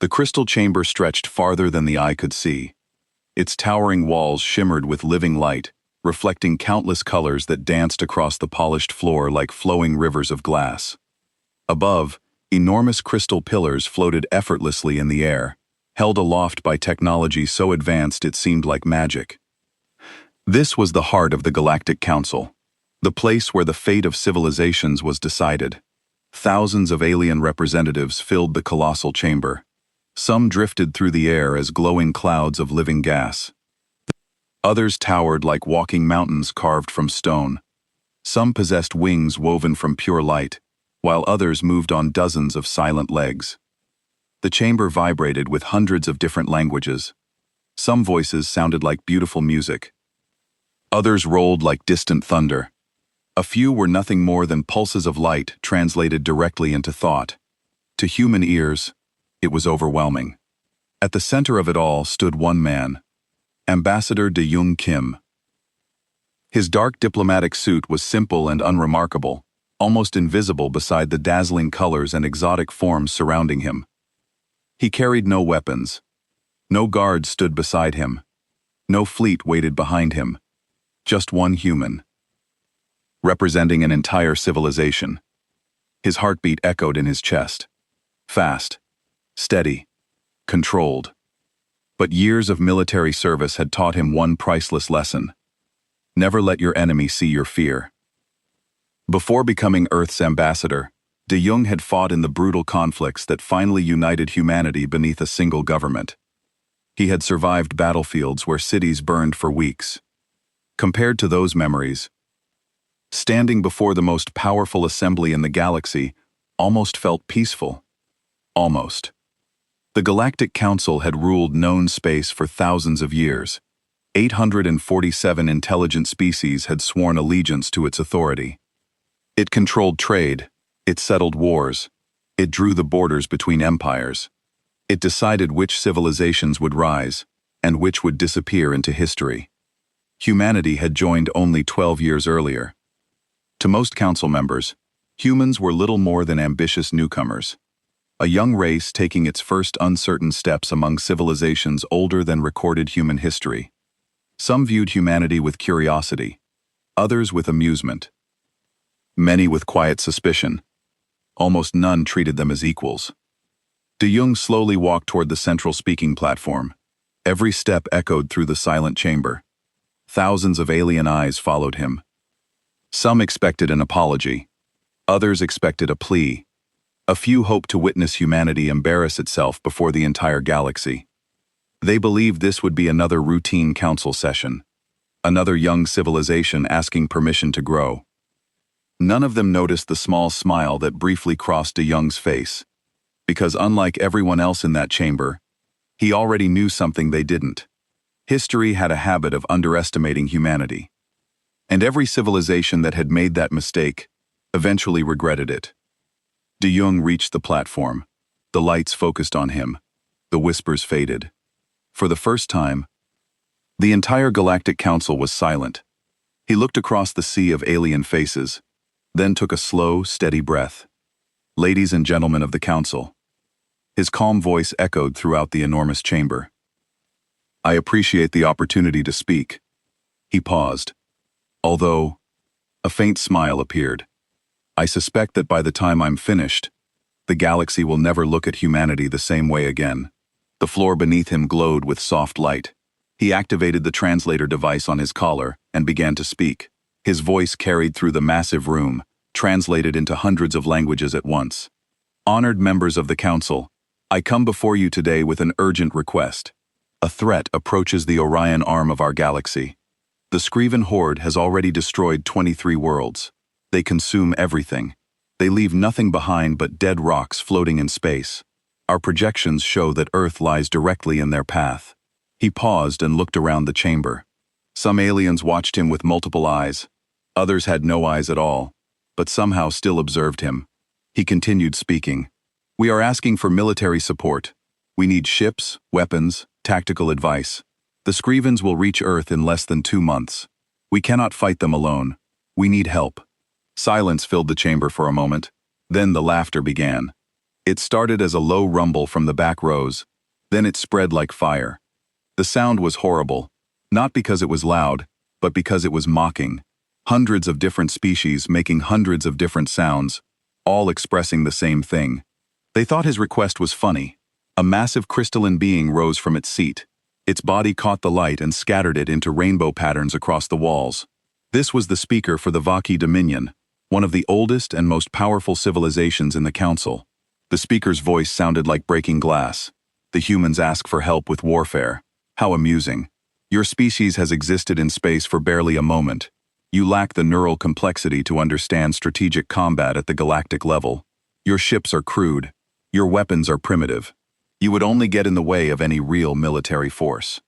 The crystal chamber stretched farther than the eye could see. Its towering walls shimmered with living light, reflecting countless colors that danced across the polished floor like flowing rivers of glass. Above, enormous crystal pillars floated effortlessly in the air, held aloft by technology so advanced it seemed like magic. This was the heart of the Galactic Council, the place where the fate of civilizations was decided. Thousands of alien representatives filled the colossal chamber. Some drifted through the air as glowing clouds of living gas. Others towered like walking mountains carved from stone. Some possessed wings woven from pure light, while others moved on dozens of silent legs. The chamber vibrated with hundreds of different languages. Some voices sounded like beautiful music. Others rolled like distant thunder. A few were nothing more than pulses of light translated directly into thought. To human ears, it was overwhelming. At the center of it all stood one man, Ambassador De Young Kim. His dark diplomatic suit was simple and unremarkable, almost invisible beside the dazzling colors and exotic forms surrounding him. He carried no weapons. No guards stood beside him. No fleet waited behind him. Just one human, representing an entire civilization. His heartbeat echoed in his chest. Fast, steady, controlled. But years of military service had taught him one priceless lesson. Never let your enemy see your fear. Before becoming Earth's ambassador, De Young had fought in the brutal conflicts that finally united humanity beneath a single government. He had survived battlefields where cities burned for weeks. Compared to those memories, standing before the most powerful assembly in the galaxy almost felt peaceful. Almost. The Galactic Council had ruled known space for thousands of years. 847 intelligent species had sworn allegiance to its authority. It controlled trade, it settled wars, it drew the borders between empires. It decided which civilizations would rise and which would disappear into history. Humanity had joined only 12 years earlier. To most council members, humans were little more than ambitious newcomers. A young race taking its first uncertain steps among civilizations older than recorded human history. Some viewed humanity with curiosity, others with amusement. Many with quiet suspicion. Almost none treated them as equals. De Young slowly walked toward the central speaking platform. Every step echoed through the silent chamber. Thousands of alien eyes followed him. Some expected an apology. Others expected a plea. A few hoped to witness humanity embarrass itself before the entire galaxy. They believed this would be another routine council session. Another young civilization asking permission to grow. None of them noticed the small smile that briefly crossed De Young's face. Because unlike everyone else in that chamber, he already knew something they didn't. History had a habit of underestimating humanity. And every civilization that had made that mistake eventually regretted it. De Young reached the platform. The lights focused on him. The whispers faded. For the first time, the entire Galactic Council was silent. He looked across the sea of alien faces, then took a slow, steady breath. Ladies and gentlemen of the Council. His calm voice echoed throughout the enormous chamber. I appreciate the opportunity to speak. He paused. Although, a faint smile appeared. I suspect that by the time I'm finished, the galaxy will never look at humanity the same way again. The floor beneath him glowed with soft light. He activated the translator device on his collar and began to speak. His voice carried through the massive room, translated into hundreds of languages at once. Honored members of the Council, I come before you today with an urgent request. A threat approaches the Orion arm of our galaxy. The Scriven Horde has already destroyed 23 worlds. They consume everything. They leave nothing behind but dead rocks floating in space. Our projections show that Earth lies directly in their path. He paused and looked around the chamber. Some aliens watched him with multiple eyes. Others had no eyes at all, but somehow still observed him. He continued speaking. We are asking for military support. We need ships, weapons, tactical advice. The Scrivens will reach Earth in less than 2 months. We cannot fight them alone. We need help. Silence filled the chamber for a moment. Then the laughter began. It started as a low rumble from the back rows, then it spread like fire. The sound was horrible, not because it was loud, but because it was mocking. Hundreds of different species making hundreds of different sounds, all expressing the same thing. They thought his request was funny. A massive crystalline being rose from its seat. Its body caught the light and scattered it into rainbow patterns across the walls. This was the speaker for the Vaki Dominion, one of the oldest and most powerful civilizations in the Council. The speaker's voice sounded like breaking glass. The humans ask for help with warfare. How amusing. Your species has existed in space for barely a moment. You lack the neural complexity to understand strategic combat at the galactic level. Your ships are crude. Your weapons are primitive. You would only get in the way of any real military force.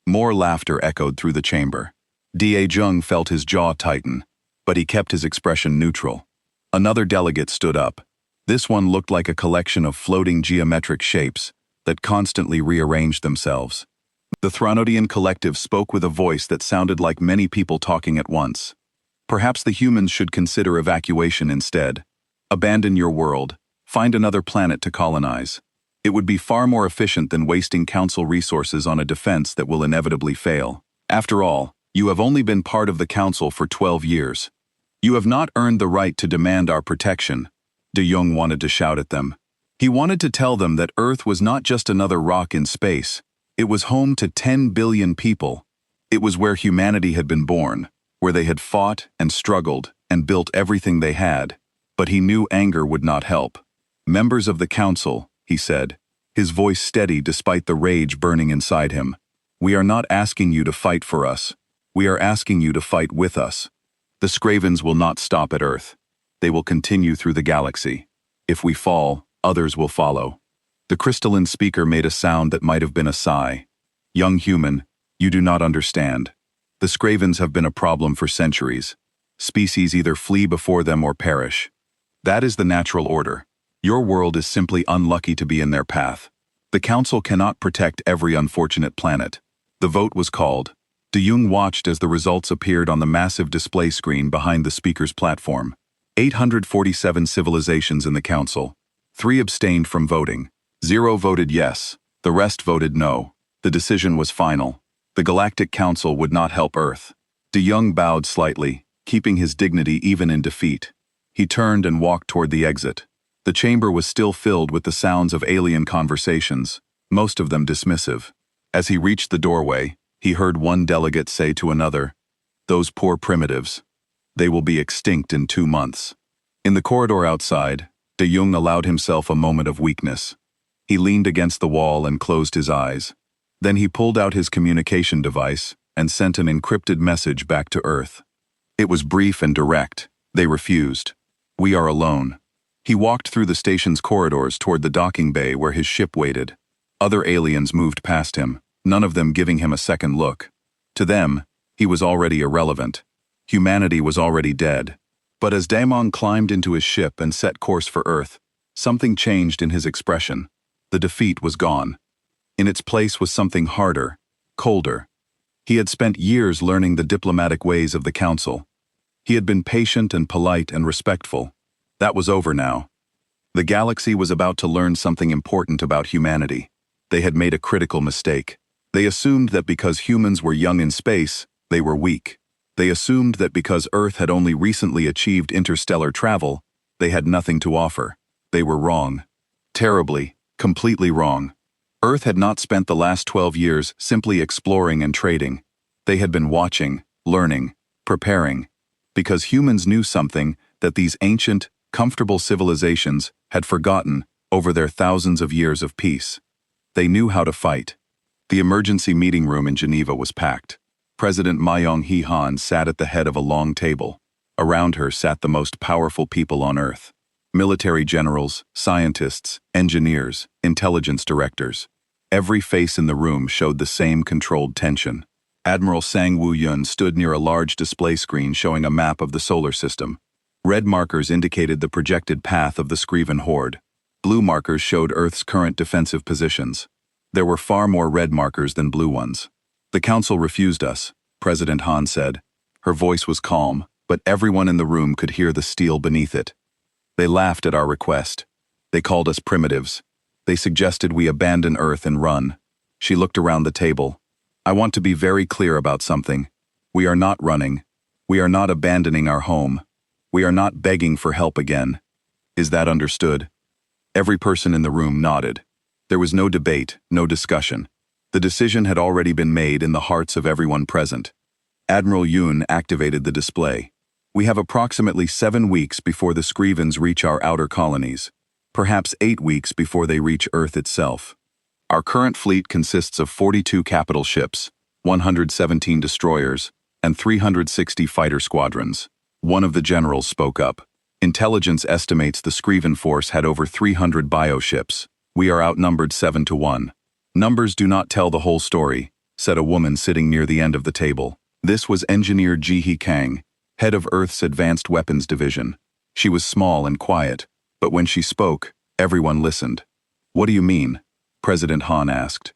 More laughter echoed through the chamber. Da Jung felt his jaw tighten, but he kept his expression neutral. Another delegate stood up. This one looked like a collection of floating geometric shapes that constantly rearranged themselves. The Thronodian collective spoke with a voice that sounded like many people talking at once. Perhaps the humans should consider evacuation instead. Abandon your world. Find another planet to colonize. It would be far more efficient than wasting Council resources on a defense that will inevitably fail. After all, you have only been part of the Council for 12 years. You have not earned the right to demand our protection. De Jong wanted to shout at them. He wanted to tell them that Earth was not just another rock in space. It was home to 10 billion people. It was where humanity had been born, where they had fought and struggled and built everything they had. But he knew anger would not help. Members of the Council, he said, his voice steady despite the rage burning inside him. We are not asking you to fight for us. We are asking you to fight with us. The Skravens will not stop at Earth. They will continue through the galaxy. If we fall, others will follow. The crystalline speaker made a sound that might have been a sigh. Young human, you do not understand. The Skravens have been a problem for centuries. Species either flee before them or perish. That is the natural order. Your world is simply unlucky to be in their path. The Council cannot protect every unfortunate planet. The vote was called. De Jong watched as the results appeared on the massive display screen behind the speaker's platform. 847 civilizations in the Council. 3 abstained from voting. 0 voted yes. The rest voted no. The decision was final. The Galactic Council would not help Earth. De Jong bowed slightly, keeping his dignity even in defeat. He turned and walked toward the exit. The chamber was still filled with the sounds of alien conversations, most of them dismissive. As he reached the doorway, he heard one delegate say to another, "Those poor primitives. They will be extinct in 2 months." In the corridor outside, De Jong allowed himself a moment of weakness. He leaned against the wall and closed his eyes. Then he pulled out his communication device and sent an encrypted message back to Earth. It was brief and direct. They refused. "We are alone." He walked through the station's corridors toward the docking bay where his ship waited. Other aliens moved past him, none of them giving him a second look. To them, he was already irrelevant. Humanity was already dead. But as Damon climbed into his ship and set course for Earth, something changed in his expression. The defeat was gone. In its place was something harder, colder. He had spent years learning the diplomatic ways of the Council. He had been patient and polite and respectful. That was over now. The galaxy was about to learn something important about humanity. They had made a critical mistake. They assumed that because humans were young in space, they were weak. They assumed that because Earth had only recently achieved interstellar travel, they had nothing to offer. They were wrong. Terribly, completely wrong. Earth had not spent the last 12 years simply exploring and trading. They had been watching, learning, preparing. Because humans knew something that these ancient, comfortable civilizations had forgotten over their thousands of years of peace. They knew how to fight. The emergency meeting room in Geneva was packed. President Mayong-hee Han sat at the head of a long table. Around her sat the most powerful people on Earth. Military generals, scientists, engineers, intelligence directors. Every face in the room showed the same controlled tension. Admiral Sang Woo-yun stood near a large display screen showing a map of the solar system. Red markers indicated the projected path of the Scriven horde. Blue markers showed Earth's current defensive positions. There were far more red markers than blue ones. "The Council refused us," President Han said. Her voice was calm, but everyone in the room could hear the steel beneath it. "They laughed at our request. They called us primitives. They suggested we abandon Earth and run. She looked around the table. I want to be very clear about something. We are not running. We are not abandoning our home. We are not begging for help again. Is that understood? Every person in the room nodded. There was no debate, no discussion. The decision had already been made in the hearts of everyone present. Admiral Yoon activated the display. We have approximately 7 weeks before the Scrivens reach our outer colonies, perhaps 8 weeks before they reach Earth itself. Our current fleet consists of 42 capital ships, 117 destroyers, and 360 fighter squadrons. One of the generals spoke up. Intelligence estimates the Scriven force had over 300 bioships. We are outnumbered 7-1. Numbers do not tell the whole story, said a woman sitting near the end of the table. This was Engineer Ji-hee Kang, head of Earth's Advanced Weapons Division. She was small and quiet, but when she spoke, everyone listened. What do you mean? President Han asked.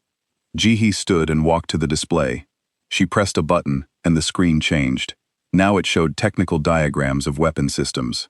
Ji-hee stood and walked to the display. She pressed a button, and the screen changed. Now it showed technical diagrams of weapon systems.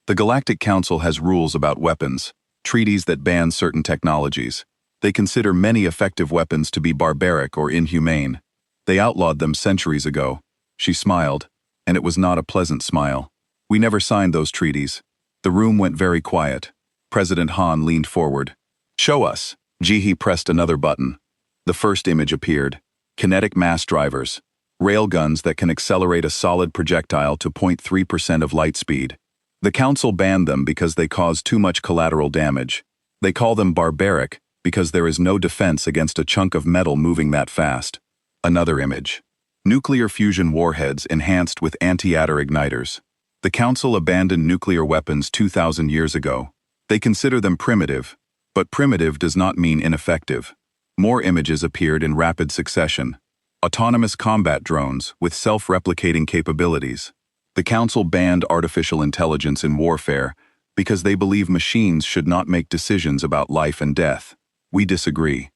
The Galactic Council has rules about weapons, treaties that ban certain technologies. They consider many effective weapons to be barbaric or inhumane. They outlawed them centuries ago. She smiled, and it was not a pleasant smile. We never signed those treaties. The room went very quiet. President Han leaned forward. Show us. Ji-hee pressed another button. The first image appeared. Kinetic mass drivers. Railguns that can accelerate a solid projectile to 0.3% of light speed. The Council banned them because they cause too much collateral damage. They call them barbaric because there is no defense against a chunk of metal moving that fast. Another image. Nuclear fusion warheads enhanced with anti-matter igniters. The Council abandoned nuclear weapons 2,000 years ago. They consider them primitive, but primitive does not mean ineffective. More images appeared in rapid succession. Autonomous combat drones with self-replicating capabilities. The Council banned artificial intelligence in warfare because they believe machines should not make decisions about life and death. We disagree.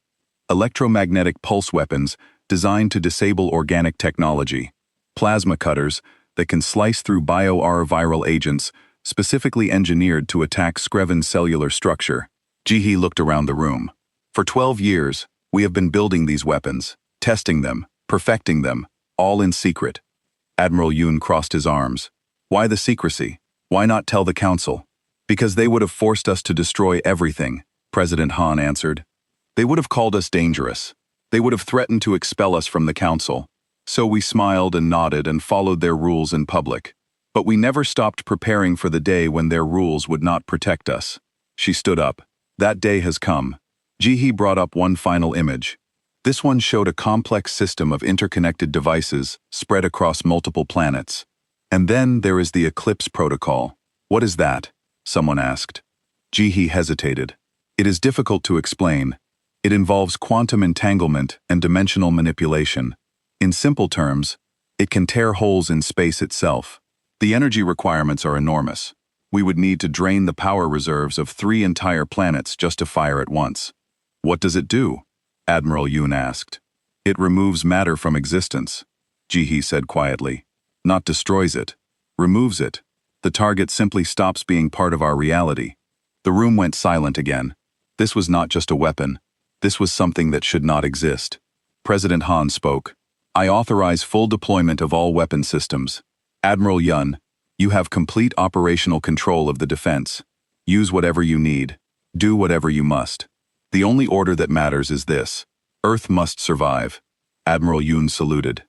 Electromagnetic pulse weapons designed to disable organic technology. Plasma cutters that can slice through viral agents specifically engineered to attack Scriven's cellular structure. Ji-hee looked around the room. For 12 years, we have been building these weapons, testing them, perfecting them, all in secret. Admiral Yoon crossed his arms. Why the secrecy? Why not tell the Council? Because they would have forced us to destroy everything, President Han answered. They would have called us dangerous. They would have threatened to expel us from the Council. So we smiled and nodded and followed their rules in public. But we never stopped preparing for the day when their rules would not protect us. She stood up. That day has come. Ji-hee brought up one final image. This one showed a complex system of interconnected devices spread across multiple planets. And then there is the Eclipse Protocol. What is that? Someone asked. Ji-hee hesitated. It is difficult to explain. It involves quantum entanglement and dimensional manipulation. In simple terms, it can tear holes in space itself. The energy requirements are enormous. We would need to drain the power reserves of 3 entire planets just to fire it once. What does it do? Admiral Yoon asked. It removes matter from existence, Ji-hee said quietly. Not destroys it. Removes it. The target simply stops being part of our reality. The room went silent again. This was not just a weapon. This was something that should not exist. President Han spoke. I authorize full deployment of all weapon systems. Admiral Yun, you have complete operational control of the defense. Use whatever you need. Do whatever you must. The only order that matters is this. Earth must survive. Admiral Yoon saluted.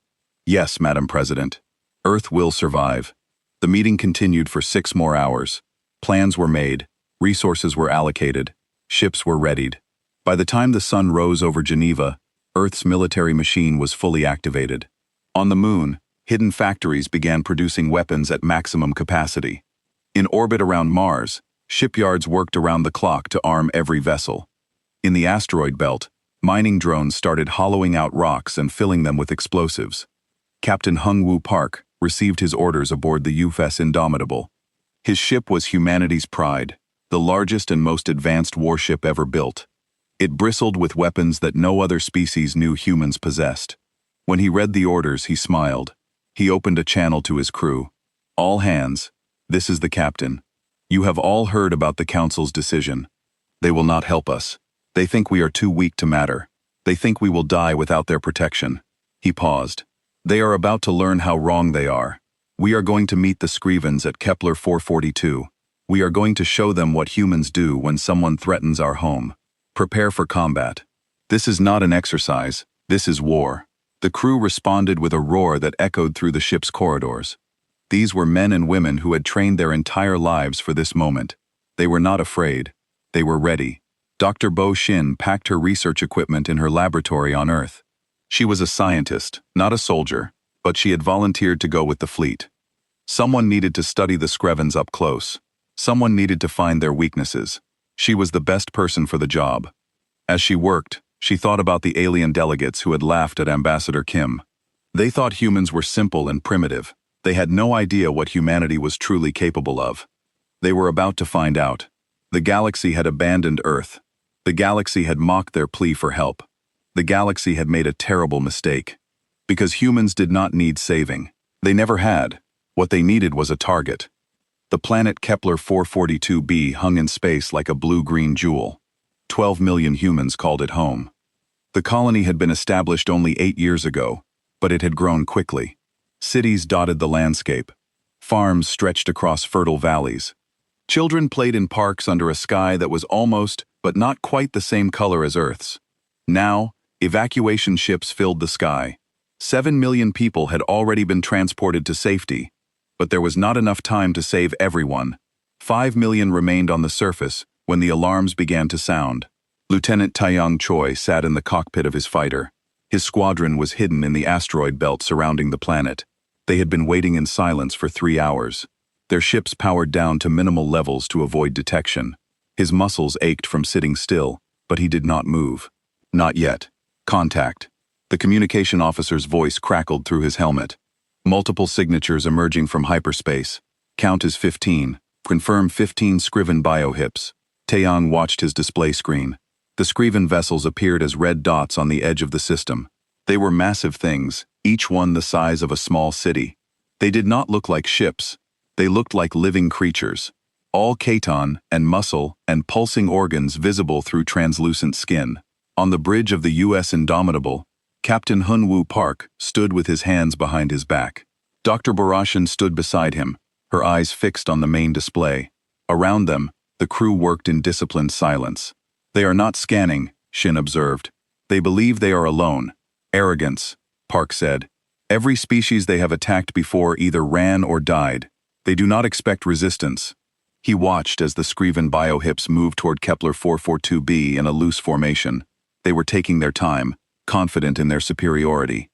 Yes, Madam President. Earth will survive. The meeting continued for 6 more hours. Plans were made. Resources were allocated. Ships were readied. By the time the sun rose over Geneva, Earth's military machine was fully activated. On the moon, hidden factories began producing weapons at maximum capacity. In orbit around Mars, shipyards worked around the clock to arm every vessel. In the asteroid belt, mining drones started hollowing out rocks and filling them with explosives. Captain Hung-Woo Park received his orders aboard the UFS Indomitable. His ship was humanity's pride, the largest and most advanced warship ever built. It bristled with weapons that no other species knew humans possessed. When he read the orders, he smiled. He opened a channel to his crew. All hands, this is the captain. You have all heard about the Council's decision. They will not help us. They think we are too weak to matter. They think we will die without their protection. He paused. They are about to learn how wrong they are. We are going to meet the Scrivens at Kepler 442. We are going to show them what humans do when someone threatens our home. Prepare for combat. This is not an exercise. This is war. The crew responded with a roar that echoed through the ship's corridors. These were men and women who had trained their entire lives for this moment. They were not afraid. They were ready. Dr. Bo Shin packed her research equipment in her laboratory on Earth. She was a scientist, not a soldier, but she had volunteered to go with the fleet. Someone needed to study the Scrivens up close. Someone needed to find their weaknesses. She was the best person for the job. As she worked, she thought about the alien delegates who had laughed at Ambassador Kim. They thought humans were simple and primitive. They had no idea what humanity was truly capable of. They were about to find out. The galaxy had abandoned Earth. The galaxy had mocked their plea for help. The galaxy had made a terrible mistake. Because humans did not need saving. They never had. What they needed was a target. The planet Kepler 442b hung in space like a blue-green jewel. 12 million humans called it home. The colony had been established only 8 years ago, but it had grown quickly. Cities dotted the landscape. Farms stretched across fertile valleys. Children played in parks under a sky that was almost, but not quite the same color as Earth's. Now, evacuation ships filled the sky. 7 million people had already been transported to safety, but there was not enough time to save everyone. 5 million remained on the surface when the alarms began to sound. Lieutenant Taeyang Choi sat in the cockpit of his fighter. His squadron was hidden in the asteroid belt surrounding the planet. They had been waiting in silence for 3 hours. Their ships powered down to minimal levels to avoid detection. His muscles ached from sitting still, but he did not move. Not yet. Contact. The communication officer's voice crackled through his helmet. Multiple signatures emerging from hyperspace. Count as 15. Confirm 15 Scriven biohips. Taeyang watched his display screen. The Scriven vessels appeared as red dots on the edge of the system. They were massive things, each one the size of a small city. They did not look like ships. They looked like living creatures. All chiton and muscle and pulsing organs visible through translucent skin. On the bridge of the U.S. Indomitable, Captain Hunwoo Park stood with his hands behind his back. Dr. Barashan stood beside him, her eyes fixed on the main display. Around them, the crew worked in disciplined silence. They are not scanning, Shin observed. They believe they are alone. Arrogance, Park said. Every species they have attacked before either ran or died. They do not expect resistance. He watched as the Scriven biohips moved toward Kepler 442b in a loose formation. They were taking their time, confident in their superiority.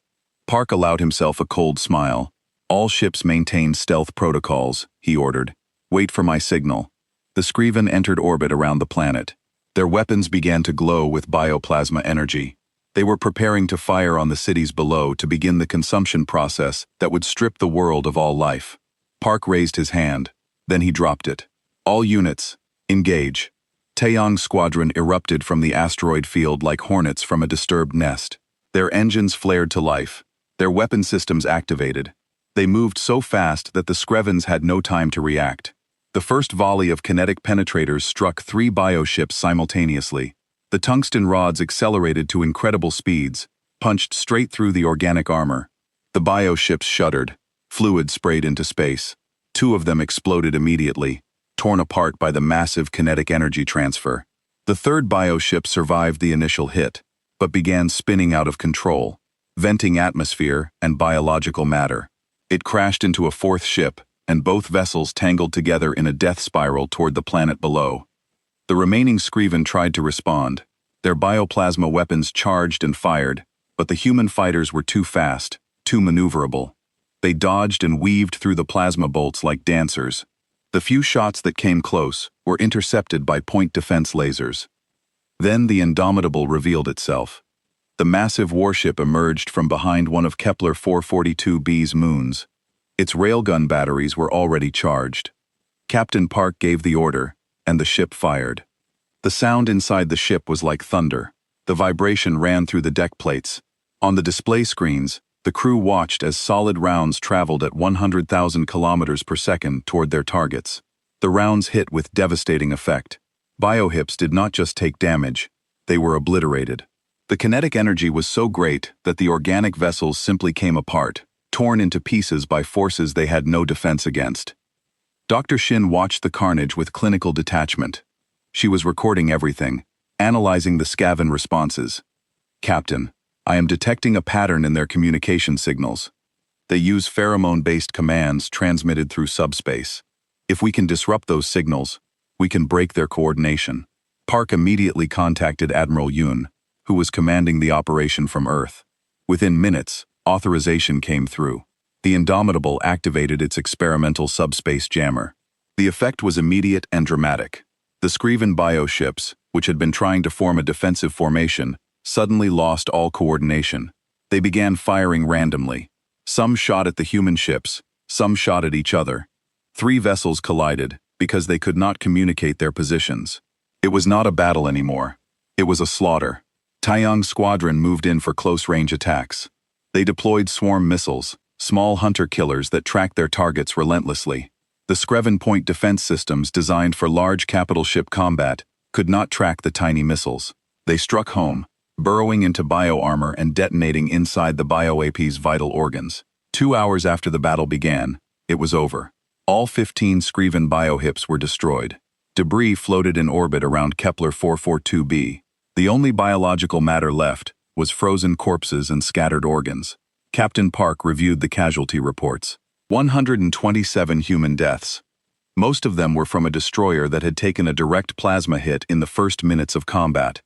Park allowed himself a cold smile. All ships maintain stealth protocols, he ordered. Wait for my signal. The Scriven entered orbit around the planet. Their weapons began to glow with bioplasma energy. They were preparing to fire on the cities below to begin the consumption process that would strip the world of all life. Park raised his hand. Then he dropped it. All units, engage. Taeyang's squadron erupted from the asteroid field like hornets from a disturbed nest. Their engines flared to life. Their weapon systems activated. They moved so fast that the Scrivens had no time to react. The first volley of kinetic penetrators struck 3 bioships simultaneously. The tungsten rods accelerated to incredible speeds, punched straight through the organic armor. The bioships shuddered. Fluid sprayed into space. 2 of them exploded immediately, torn apart by the massive kinetic energy transfer. The third bioship survived the initial hit, but began spinning out of control, venting atmosphere and biological matter. It crashed into a 4th ship, and both vessels tangled together in a death spiral toward the planet below. The remaining Scriven tried to respond. Their bioplasma weapons charged and fired, but the human fighters were too fast, too maneuverable. They dodged and weaved through the plasma bolts like dancers. The few shots that came close were intercepted by point defense lasers. Then the Indomitable revealed itself. The massive warship emerged from behind one of Kepler 442b's moons. Its railgun batteries were already charged. Captain Park gave the order, and the ship fired. The sound inside the ship was like thunder. The vibration ran through the deck plates. On the display screens, the crew watched as solid rounds traveled at 100,000 kilometers per second toward their targets. The rounds hit with devastating effect. Biohips did not just take damage, they were obliterated. The kinetic energy was so great that the organic vessels simply came apart, torn into pieces by forces they had no defense against. Dr. Shin watched the carnage with clinical detachment. She was recording everything, analyzing the scaven responses. "Captain, I am detecting a pattern in their communication signals. They use pheromone-based commands transmitted through subspace. If we can disrupt those signals, we can break their coordination." Park immediately contacted Admiral Yoon, who was commanding the operation from Earth. Within minutes, authorization came through. The Indomitable activated its experimental subspace jammer. The effect was immediate and dramatic. The Scriven bioships, which had been trying to form a defensive formation, suddenly lost all coordination. They began firing randomly. Some shot at the human ships, some shot at each other. 3 vessels collided because they could not communicate their positions. It was not a battle anymore. It was a slaughter. Taeyong's squadron moved in for close-range attacks. They deployed swarm missiles, small hunter-killers that tracked their targets relentlessly. The Scriven point defense systems designed for large capital ship combat could not track the tiny missiles. They struck home, burrowing into bio-armor and detonating inside the bio-AP's vital organs. 2 hours after the battle began, it was over. All 15 Scriven biohips were destroyed. Debris floated in orbit around Kepler 442b. The only biological matter left was frozen corpses and scattered organs. Captain Park reviewed the casualty reports. 127 human deaths. Most of them were from a destroyer that had taken a direct plasma hit in the first minutes of combat.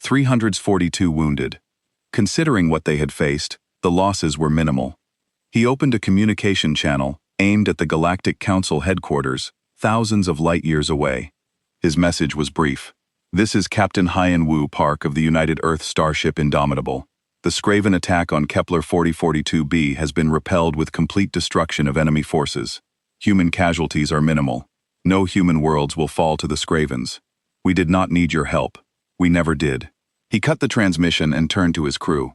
342 wounded. Considering what they had faced, the losses were minimal. He opened a communication channel aimed at the Galactic Council headquarters, thousands of light-years away. His message was brief. "This is Captain Hyen-Woo Park of the United Earth starship Indomitable. The Scriven attack on Kepler 4042b has been repelled with complete destruction of enemy forces. Human casualties are minimal. No human worlds will fall to the Scrivens. We did not need your help. We never did." He cut the transmission and turned to his crew.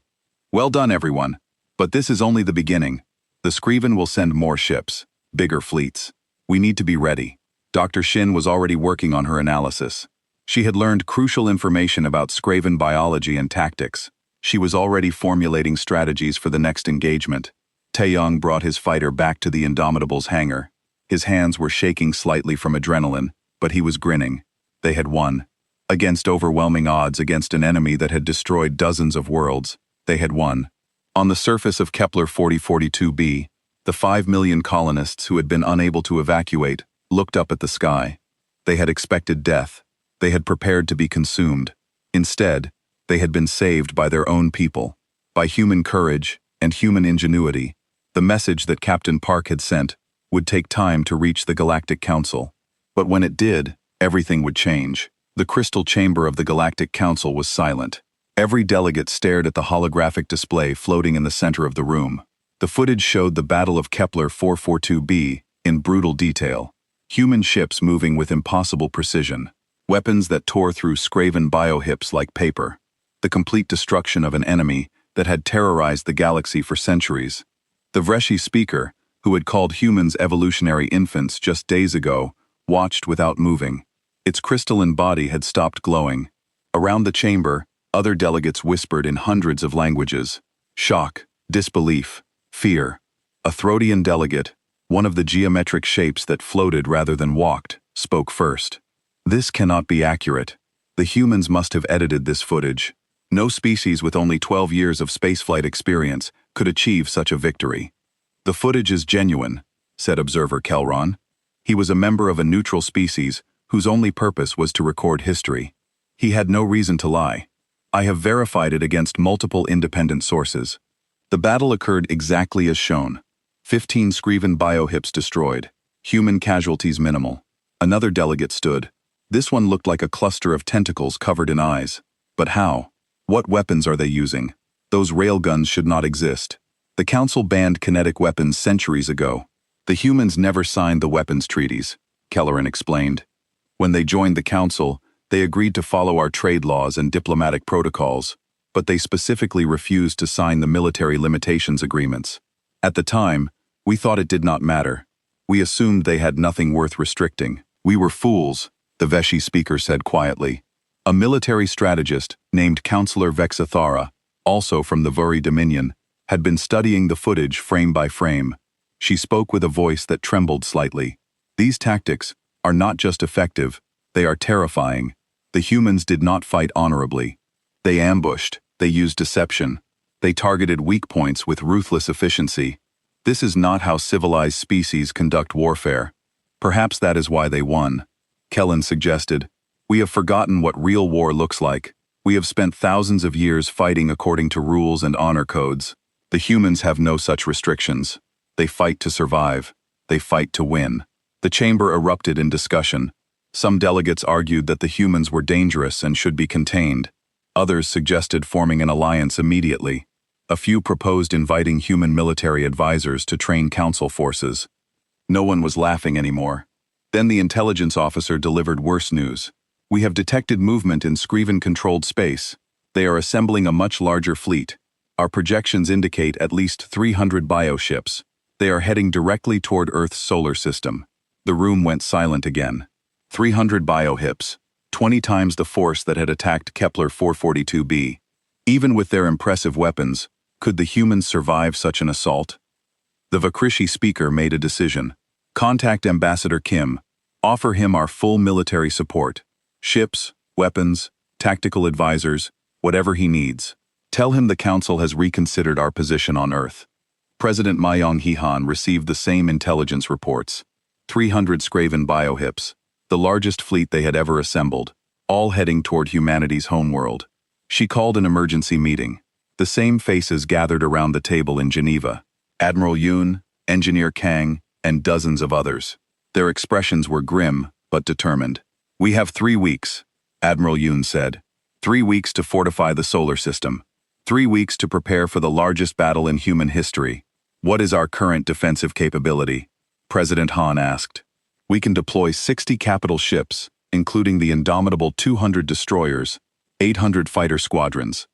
"Well done, everyone. But this is only the beginning. The Scriven will send more ships, bigger fleets. We need to be ready." Dr. Shin was already working on her analysis. She had learned crucial information about Scriven biology and tactics. She was already formulating strategies for the next engagement. Taeyong brought his fighter back to the Indomitable's hangar. His hands were shaking slightly from adrenaline, but he was grinning. They had won. Against overwhelming odds against an enemy that had destroyed dozens of worlds, they had won. On the surface of Kepler 4042b, the 5 million colonists who had been unable to evacuate looked up at the sky. They had expected death. They had prepared to be consumed. Instead, they had been saved by their own people, by human courage and human ingenuity. The message that Captain Park had sent would take time to reach the Galactic Council. But when it did, everything would change. The crystal chamber of the Galactic Council was silent. Every delegate stared at the holographic display floating in the center of the room. The footage showed the Battle of Kepler 442b in brutal detail. Human ships moving with impossible precision. Weapons that tore through Scriven biohips like paper. The complete destruction of an enemy that had terrorized the galaxy for centuries. The Vreshi speaker, who had called humans evolutionary infants just days ago, watched without moving. Its crystalline body had stopped glowing. Around the chamber, other delegates whispered in hundreds of languages. Shock, disbelief, fear. A Throdian delegate, one of the geometric shapes that floated rather than walked, spoke first. "This cannot be accurate. The humans must have edited this footage. No species with only 12 years of spaceflight experience could achieve such a victory." "The footage is genuine," said observer Kelron. He was a member of a neutral species whose only purpose was to record history. He had no reason to lie. "I have verified it against multiple independent sources. The battle occurred exactly as shown. 15 Scriven biohips destroyed. Human casualties minimal." Another delegate stood. This one looked like a cluster of tentacles covered in eyes. But how? What weapons are they using? Those railguns should not exist. The Council banned kinetic weapons centuries ago. The humans never signed the weapons treaties, Kelleran explained. When they joined the Council, they agreed to follow our trade laws and diplomatic protocols, but they specifically refused to sign the military limitations agreements. At the time, we thought it did not matter. We assumed they had nothing worth restricting. We were fools. the Veshi speaker said quietly. A military strategist named Counselor Vexathara, also from the Vuri Dominion, had been studying the footage frame by frame. She spoke with a voice that trembled slightly. These tactics are not just effective, they are terrifying. The humans did not fight honorably. They ambushed, they used deception. They targeted weak points with ruthless efficiency. This is not how civilized species conduct warfare. Perhaps that is why they won. Kellen suggested. We have forgotten what real war looks like. We have spent thousands of years fighting according to rules and honor codes. The humans have no such restrictions. They fight to survive. They fight to win. The chamber erupted in discussion. Some delegates argued that the humans were dangerous and should be contained. Others suggested forming an alliance immediately. A few proposed inviting human military advisors to train council forces. No one was laughing anymore. Then the intelligence officer delivered worse news. We have detected movement in Skriven-controlled space. They are assembling a much larger fleet. Our projections indicate at least 300 bioships. They are heading directly toward Earth's solar system. The room went silent again. 300 biohips, 20 times the force that had attacked Kepler 442b. Even with their impressive weapons, could the humans survive such an assault? The Vakrishi speaker made a decision. Contact Ambassador Kim. Offer him our full military support. Ships, weapons, tactical advisors, whatever he needs. Tell him the Council has reconsidered our position on Earth. President Mayong Hihan received the same intelligence reports. 300 Skraven biohips, the largest fleet they had ever assembled, all heading toward humanity's homeworld. She called an emergency meeting. The same faces gathered around the table in Geneva. Admiral Yoon, Engineer Kang, and dozens of others. Their expressions were grim, but determined. We have 3 weeks, Admiral Yoon said. 3 weeks to fortify the solar system. 3 weeks to prepare for the largest battle in human history. What is our current defensive capability? President Han asked. We can deploy 60 capital ships, including the indomitable 200 destroyers, 800 fighter squadrons.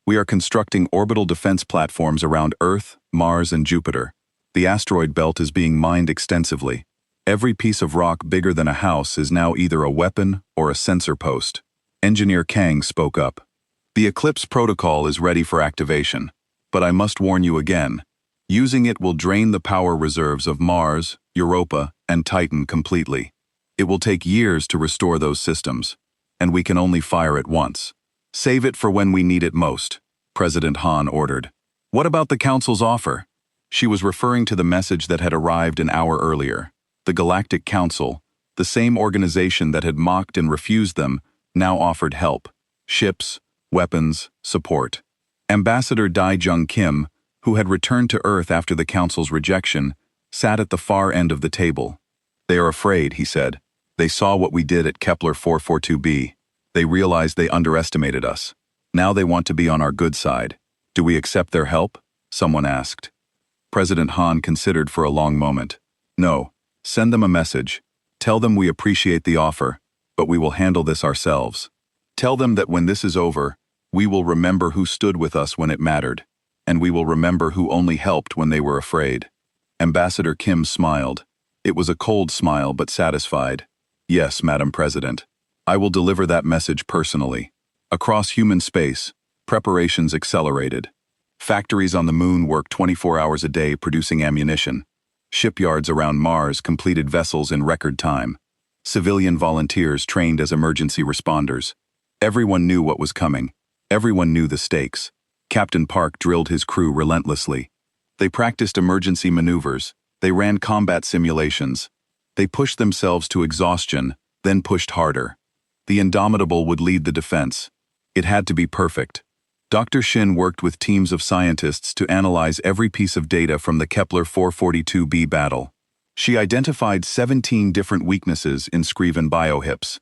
We are constructing orbital defense platforms around Earth, Mars, and Jupiter. The asteroid belt is being mined extensively. Every piece of rock bigger than a house is now either a weapon or a sensor post. Engineer Kang spoke up. The Eclipse protocol is ready for activation, but I must warn you again. Using it will drain the power reserves of Mars, Europa, and Titan completely. It will take years to restore those systems, and we can only fire it once. Save it for when we need it most, President Han ordered. What about the Council's offer? She was referring to the message that had arrived an hour earlier. The Galactic Council, the same organization that had mocked and refused them, now offered help. Ships, weapons, support. Ambassador Dae-jung Kim, who had returned to Earth after the Council's rejection, sat at the far end of the table. They are afraid, he said. They saw what we did at Kepler 442b. They realized they underestimated us. Now they want to be on our good side. Do we accept their help? Someone asked. President Han considered for a long moment. No. Send them a message. Tell them we appreciate the offer, but we will handle this ourselves. Tell them that when this is over, we will remember who stood with us when it mattered, and we will remember who only helped when they were afraid. Ambassador Kim smiled. It was a cold smile but satisfied. Yes, Madam President. I will deliver that message personally. Across human space, preparations accelerated. Factories on the moon worked 24 hours a day producing ammunition. Shipyards around Mars completed vessels in record time. Civilian volunteers trained as emergency responders. Everyone knew what was coming. Everyone knew the stakes. Captain Park drilled his crew relentlessly. They practiced emergency maneuvers. They ran combat simulations. They pushed themselves to exhaustion, then pushed harder. The Indomitable would lead the defense. It had to be perfect. Dr. Shin worked with teams of scientists to analyze every piece of data from the Kepler 442b battle. She identified 17 different weaknesses in Skriven biohips.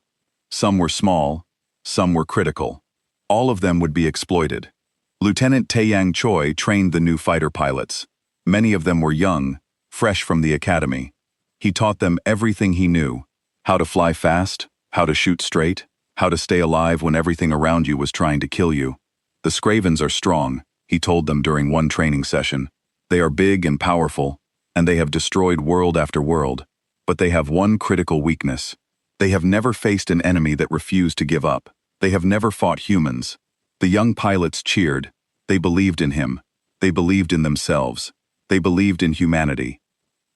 Some were small, some were critical. All of them would be exploited. Lieutenant Taeyang Choi trained the new fighter pilots. Many of them were young, fresh from the academy. He taught them everything he knew: how to fly fast, how to shoot straight, how to stay alive when everything around you was trying to kill you. The Skravens are strong, he told them during one training session. They are big and powerful, and they have destroyed world after world. But they have one critical weakness. They have never faced an enemy that refused to give up. They have never fought humans. The young pilots cheered. They believed in him. They believed in themselves. They believed in humanity.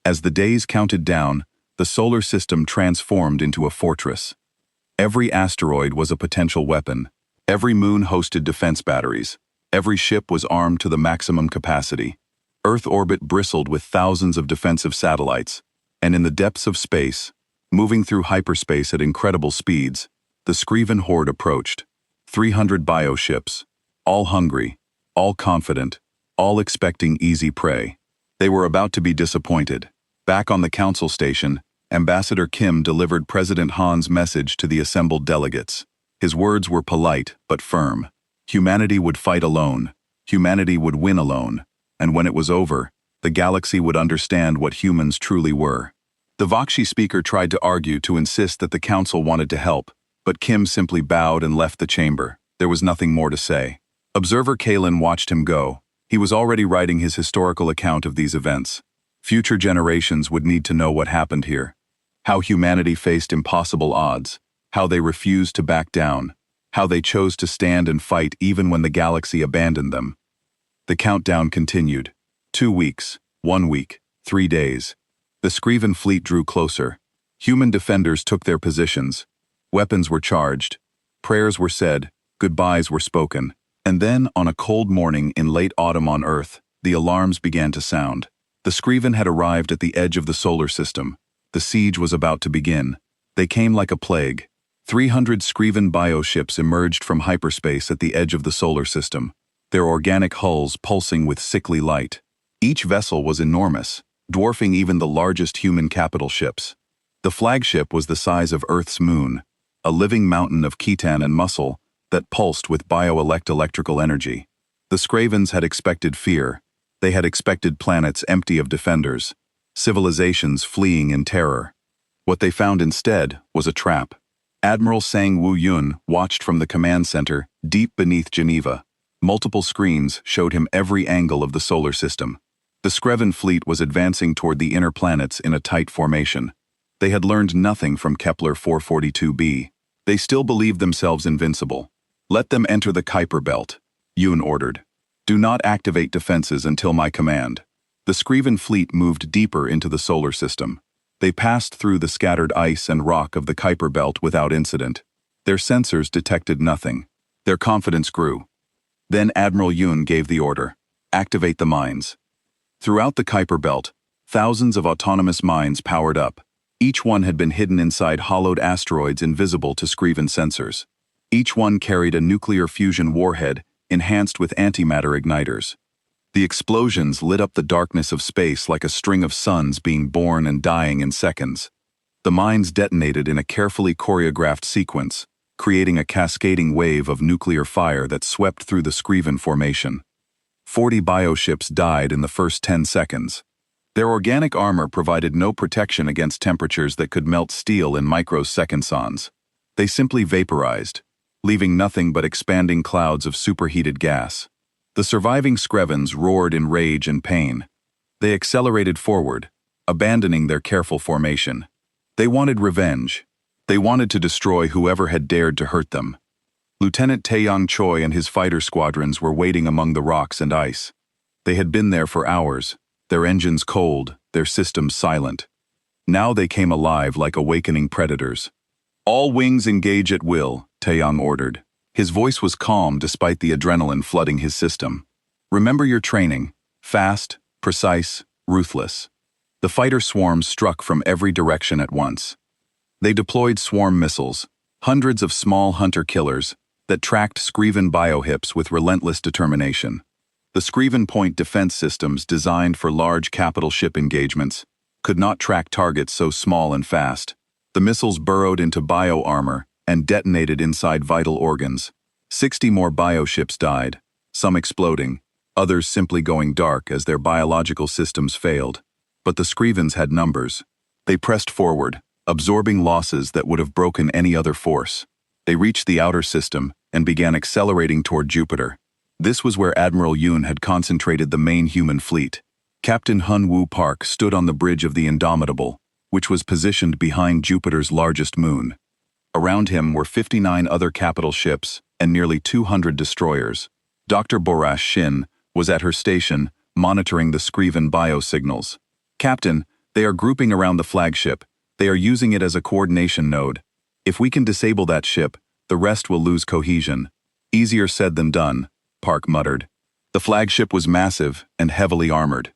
As the days counted down, the solar system transformed into a fortress. Every asteroid was a potential weapon. Every moon hosted defense batteries. Every ship was armed to the maximum capacity. Earth orbit bristled with thousands of defensive satellites. And in the depths of space, moving through hyperspace at incredible speeds, the Skriven horde approached. 300 bioships, all hungry, all confident, all expecting easy prey. They were about to be disappointed. Back on the council station, Ambassador Kim delivered President Han's message to the assembled delegates. His words were polite but firm. Humanity would fight alone. Humanity would win alone. And when it was over, the galaxy would understand what humans truly were. The Vakshi speaker tried to argue to insist that the council wanted to help, but Kim simply bowed and left the chamber. There was nothing more to say. Observer Kalen watched him go. He was already writing his historical account of these events. Future generations would need to know what happened here. How humanity faced impossible odds. How they refused to back down. How they chose to stand and fight even when the galaxy abandoned them. The countdown continued. 2 weeks, 1 week, 3 days. The Skriven fleet drew closer. Human defenders took their positions. Weapons were charged. Prayers were said. Goodbyes were spoken. And then, on a cold morning in late autumn on Earth, the alarms began to sound. The Skriven had arrived at the edge of the solar system. The siege was about to begin. They came like a plague. 300 Skriven bioships emerged from hyperspace at the edge of the solar system, their organic hulls pulsing with sickly light. Each vessel was enormous, dwarfing even the largest human capital ships. The flagship was the size of Earth's moon, a living mountain of chitin and muscle that pulsed with bioelectrical energy. The Skravens had expected fear. They had expected planets empty of defenders, civilizations fleeing in terror. What they found instead was a trap. Admiral Sang Woo-yun watched from the command center deep beneath Geneva. Multiple screens showed him every angle of the solar system. The Skriven fleet was advancing toward the inner planets in a tight formation. They had learned nothing from Kepler 442b. They still believed themselves invincible. "Let them enter the Kuiper belt," Yoon ordered. "Do not activate defenses until my command." The Skriven fleet moved deeper into the solar system. They passed through the scattered ice and rock of the Kuiper belt without incident. Their sensors detected nothing. Their confidence grew. Then Admiral Yoon gave the order, "Activate the mines." Throughout the Kuiper belt, thousands of autonomous mines powered up. Each one had been hidden inside hollowed asteroids invisible to Skriven sensors. Each one carried a nuclear fusion warhead enhanced with antimatter igniters. The explosions lit up the darkness of space like a string of suns being born and dying in seconds. The mines detonated in a carefully choreographed sequence, creating a cascading wave of nuclear fire that swept through the Skriven formation. 40 bioships died in the first 10 seconds. Their organic armor provided no protection against temperatures that could melt steel in microseconds. They simply vaporized, leaving nothing but expanding clouds of superheated gas. The surviving Skrevens roared in rage and pain. They accelerated forward, abandoning their careful formation. They wanted revenge. They wanted to destroy whoever had dared to hurt them. Lieutenant Taeyang Choi and his fighter squadrons were waiting among the rocks and ice. They had been there for hours, their engines cold, their systems silent. Now they came alive like awakening predators. "All wings engage at will," Taeyang ordered. His voice was calm despite the adrenaline flooding his system. "Remember your training. Fast, precise, ruthless." The fighter swarms struck from every direction at once. They deployed swarm missiles, hundreds of small hunter-killers, that tracked Skriven biohips with relentless determination. The Skriven point defense systems designed for large capital ship engagements could not track targets so small and fast. The missiles burrowed into bio-armor and detonated inside vital organs. 60 more bioships died, some exploding, others simply going dark as their biological systems failed. But the Skrevens had numbers. They pressed forward, absorbing losses that would have broken any other force. They reached the outer system and began accelerating toward Jupiter. This was where Admiral Yoon had concentrated the main human fleet. Captain Hun Woo Park stood on the bridge of the Indomitable, which was positioned behind Jupiter's largest moon. Around him were 59 other capital ships and nearly 200 destroyers. Dr. Borash Shin was at her station, monitoring the Scriven biosignals. "Captain, they are grouping around the flagship. They are using it as a coordination node. If we can disable that ship, the rest will lose cohesion." "Easier said than done," Park muttered. The flagship was massive and heavily armored.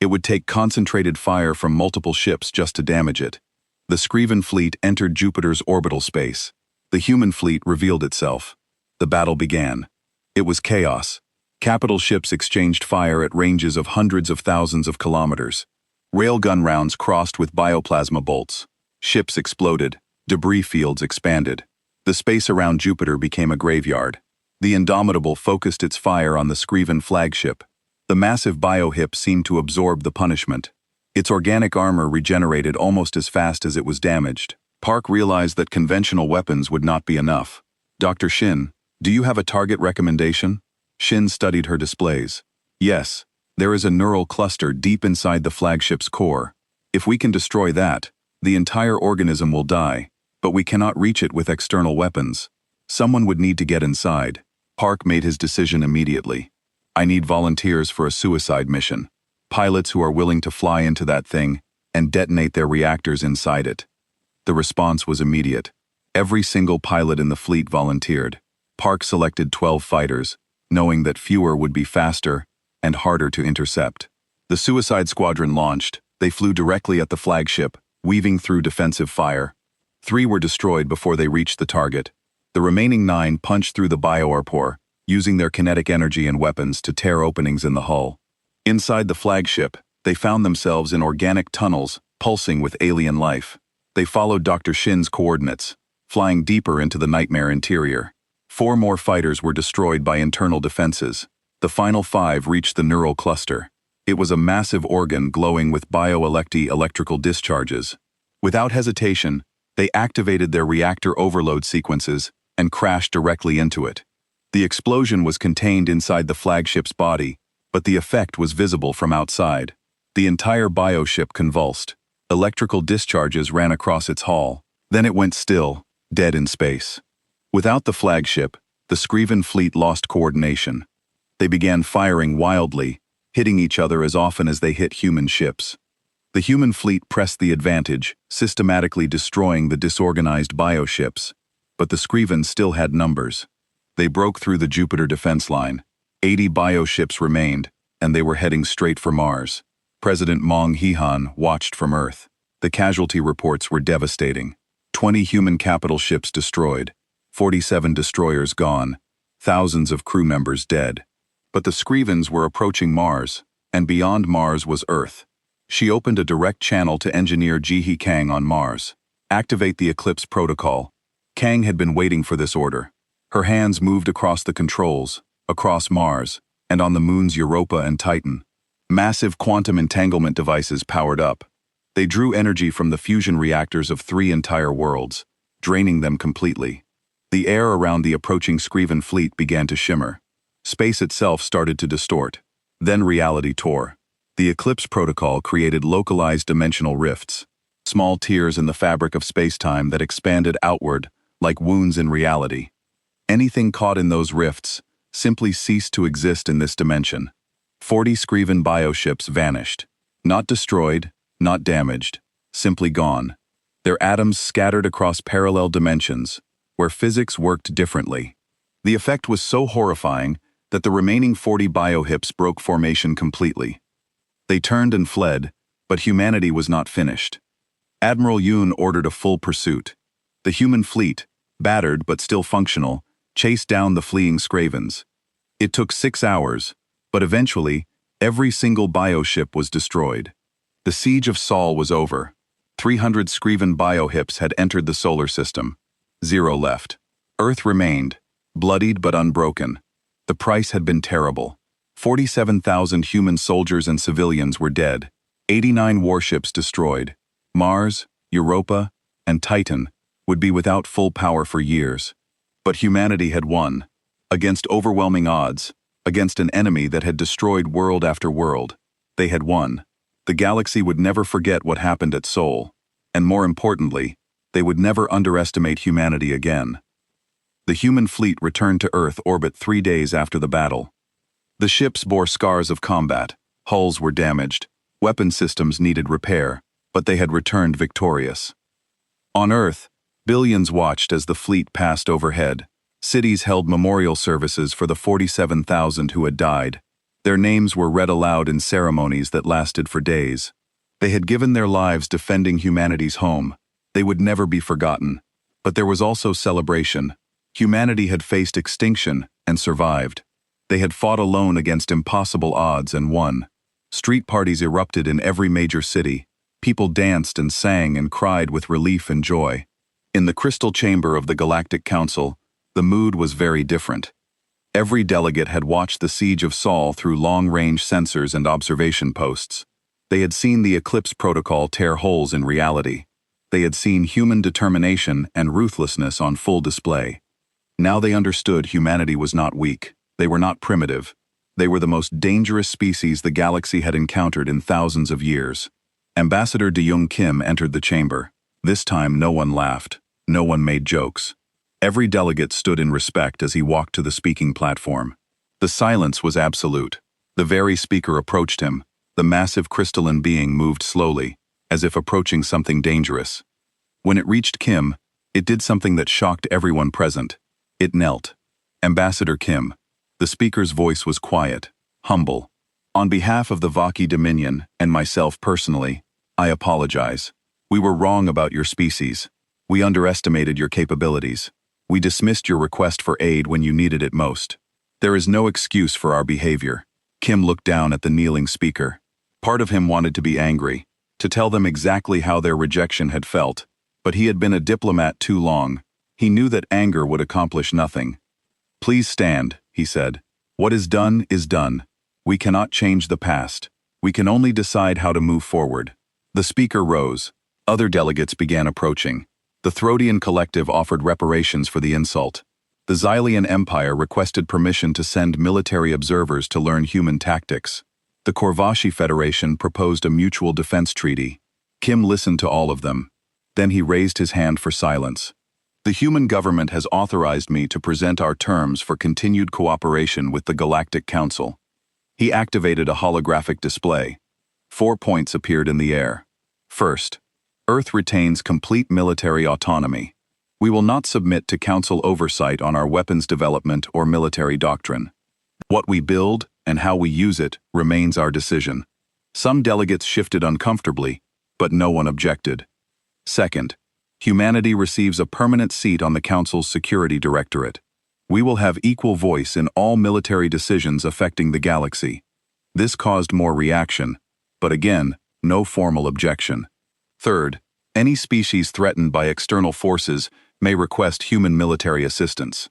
It would take concentrated fire from multiple ships just to damage it. The Scriven fleet entered Jupiter's orbital space. The human fleet revealed itself. The battle began. It was chaos. Capital ships exchanged fire at ranges of hundreds of thousands of kilometers. Railgun rounds crossed with bioplasma bolts. Ships exploded. Debris fields expanded. The space around Jupiter became a graveyard. The Indomitable focused its fire on the Scriven flagship. The massive biohip seemed to absorb the punishment. Its organic armor regenerated almost as fast as it was damaged. Park realized that conventional weapons would not be enough. "Dr. Shin, do you have a target recommendation?" Shin studied her displays. "Yes, there is a neural cluster deep inside the flagship's core. If we can destroy that, the entire organism will die, but we cannot reach it with external weapons. Someone would need to get inside." Park made his decision immediately. "I need volunteers for a suicide mission. Pilots who are willing to fly into that thing and detonate their reactors inside it." The response was immediate. Every single pilot in the fleet volunteered. Park selected 12 fighters, knowing that fewer would be faster and harder to intercept. The suicide squadron launched. They flew directly at the flagship, weaving through defensive fire. 3 were destroyed before they reached the target. The remaining 9 punched through the bioarpor, using their kinetic energy and weapons to tear openings in the hull. Inside the flagship, they found themselves in organic tunnels, pulsing with alien life. They followed Dr. Shin's coordinates, flying deeper into the nightmare interior. 4 more fighters were destroyed by internal defenses. The final 5 reached the neural cluster. It was a massive organ glowing with electrical discharges. Without hesitation, they activated their reactor overload sequences and crashed directly into it. The explosion was contained inside the flagship's body, but the effect was visible from outside. The entire bioship convulsed. Electrical discharges ran across its hull. Then it went still, dead in space. Without the flagship, the Scriven fleet lost coordination. They began firing wildly, hitting each other as often as they hit human ships. The human fleet pressed the advantage, systematically destroying the disorganized bioships. But the Scriven still had numbers. They broke through the Jupiter defense line. 80 bioships remained, and they were heading straight for Mars. President Mong Hehan watched from Earth. The casualty reports were devastating. 20 human capital ships destroyed, 47 destroyers gone, thousands of crew members dead. But the Scrivens were approaching Mars, and beyond Mars was Earth. She opened a direct channel to engineer Jihe Kang on Mars. "Activate the Eclipse Protocol." Kang had been waiting for this order. Her hands moved across the controls, across Mars, and on the moons Europa and Titan. Massive quantum entanglement devices powered up. They drew energy from the fusion reactors of 3 entire worlds, draining them completely. The air around the approaching Scriven fleet began to shimmer. Space itself started to distort. Then reality tore. The Eclipse Protocol created localized dimensional rifts, small tears in the fabric of space-time that expanded outward like wounds in reality. Anything caught in those rifts simply ceased to exist in this dimension. 40 Scriven bioships vanished. Not destroyed, not damaged, simply gone. Their atoms scattered across parallel dimensions, where physics worked differently. The effect was so horrifying that the remaining 40 biohips broke formation completely. They turned and fled, but humanity was not finished. Admiral Yoon ordered a full pursuit. The human fleet, battered but still functional, chased down the fleeing Scrivens. It took 6 hours, but eventually, every single bioship was destroyed. The siege of Sol was over. 300 Scriven biohips had entered the solar system. 0 left. Earth remained, bloodied but unbroken. The price had been terrible. 47,000 human soldiers and civilians were dead. 89 warships destroyed. Mars, Europa, and Titan would be without full power for years. But humanity had won. Against overwhelming odds, against an enemy that had destroyed world after world, they had won. The galaxy would never forget what happened at Sol. And more importantly, they would never underestimate humanity again. The human fleet returned to Earth orbit 3 days after the battle. The ships bore scars of combat, hulls were damaged, weapon systems needed repair, but they had returned victorious. On Earth, billions watched as the fleet passed overhead. Cities held memorial services for the 47,000 who had died. Their names were read aloud in ceremonies that lasted for days. They had given their lives defending humanity's home. They would never be forgotten. But there was also celebration. Humanity had faced extinction and survived. They had fought alone against impossible odds and won. Street parties erupted in every major city. People danced and sang and cried with relief and joy. In the crystal chamber of the Galactic Council, the mood was very different. Every delegate had watched the siege of Sol through long-range sensors and observation posts. They had seen the Eclipse Protocol tear holes in reality. They had seen human determination and ruthlessness on full display. Now they understood humanity was not weak. They were not primitive. They were the most dangerous species the galaxy had encountered in thousands of years. Ambassador De Young Kim entered the chamber. This time no one laughed. No one made jokes. Every delegate stood in respect as he walked to the speaking platform. The silence was absolute. The very speaker approached him. The massive crystalline being moved slowly, as if approaching something dangerous. When it reached Kim, it did something that shocked everyone present. It knelt. Ambassador Kim. The speaker's voice was quiet, humble. On behalf of the Vaki Dominion, and myself personally, I apologize. We were wrong about your species. We underestimated your capabilities. We dismissed your request for aid when you needed it most. There is no excuse for our behavior. Kim looked down at the kneeling speaker. Part of him wanted to be angry, to tell them exactly how their rejection had felt, but he had been a diplomat too long. He knew that anger would accomplish nothing. Please stand, he said. What is done is done. We cannot change the past. We can only decide how to move forward. The speaker rose. Other delegates began approaching. The Throdian Collective offered reparations for the insult. The Xylian Empire requested permission to send military observers to learn human tactics. The Korvashi Federation proposed a mutual defense treaty. Kim listened to all of them. Then he raised his hand for silence. The human government has authorized me to present our terms for continued cooperation with the Galactic Council. He activated a holographic display. 4 points appeared in the air. First, Earth retains complete military autonomy. We will not submit to Council oversight on our weapons development or military doctrine. What we build and how we use it remains our decision. Some delegates shifted uncomfortably, but no one objected. Second, humanity receives a permanent seat on the Council's Security Directorate. We will have equal voice in all military decisions affecting the galaxy. This caused more reaction, but again, no formal objection. Third, any species threatened by external forces may request human military assistance.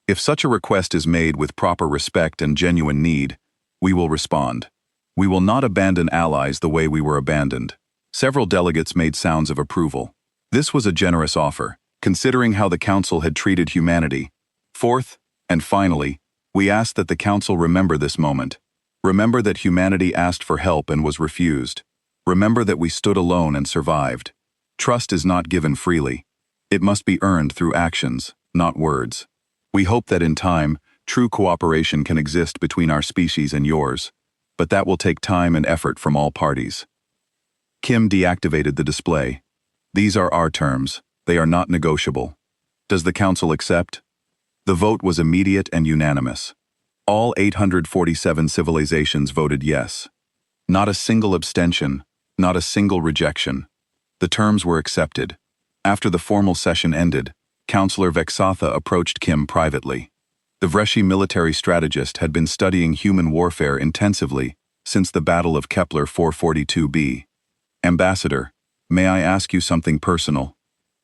If such a request is made with proper respect and genuine need, we will respond. We will not abandon allies the way we were abandoned. Several delegates made sounds of approval. This was a generous offer, considering how the Council had treated humanity. Fourth, and finally, we ask that the Council remember this moment. Remember that humanity asked for help and was refused. Remember that we stood alone and survived. Trust is not given freely. It must be earned through actions, not words. We hope that in time, true cooperation can exist between our species and yours, but that will take time and effort from all parties. Kim deactivated the display. These are our terms. They are not negotiable. Does the Council accept? The vote was immediate and unanimous. All 847 civilizations voted yes. Not a single abstention, not a single rejection. The terms were accepted. After the formal session ended, Councillor Vexatha approached Kim privately. The Vreshi military strategist had been studying human warfare intensively since the Battle of Kepler 442b. Ambassador, may I ask you something personal?